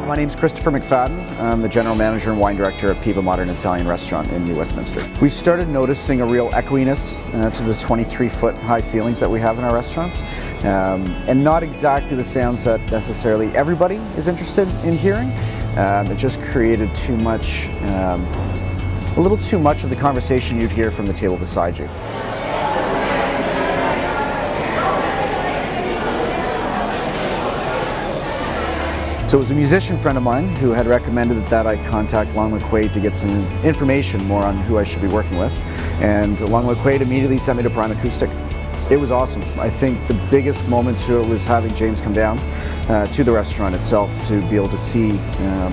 My name's Christopher McFadden. I'm the General Manager and Wine Director at Piva Modern Italian Restaurant in New Westminster. We started noticing a real echoiness to the 23-foot high ceilings that we have in our restaurant, and not exactly the sounds that necessarily everybody is interested in hearing. It just created too much, a little too much of the conversation you'd hear from the table beside you. So it was a musician friend of mine who had recommended that I contact Long McQuaid to get some information more on who I should be working with. And Long McQuaid immediately sent me to Paramount Acoustic. It was awesome. I think the biggest moment to it was having James come down to the restaurant itself to be able to see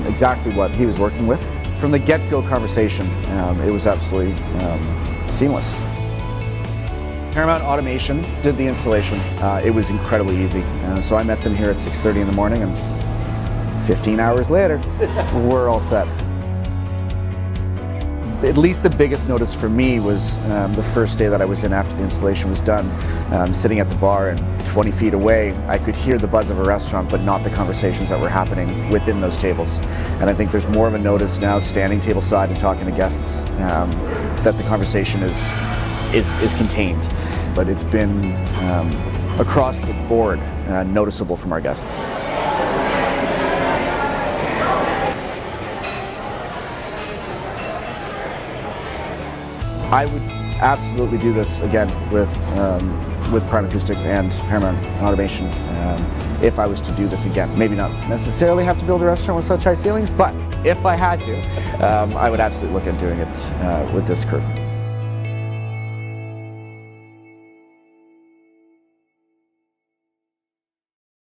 exactly what he was working with. From the get-go conversation, it was absolutely seamless. Paramount Automation did the installation. It was incredibly easy. So I met them here at 6:30 in the morning, and 15 hours later, we're all set. At least the biggest notice for me was the first day that I was in after the installation was done. Sitting at the bar and 20 feet away, I could hear the buzz of a restaurant, but not the conversations that were happening within those tables. And I think there's more of a notice now standing tableside and talking to guests that the conversation is contained. But it's been across the board noticeable from our guests. I would absolutely do this again with Paramount Acoustic and Paramount Automation if I was to do this again. Maybe not necessarily have to build a restaurant with such high ceilings, but if I had to, I would absolutely look at doing it with this crew.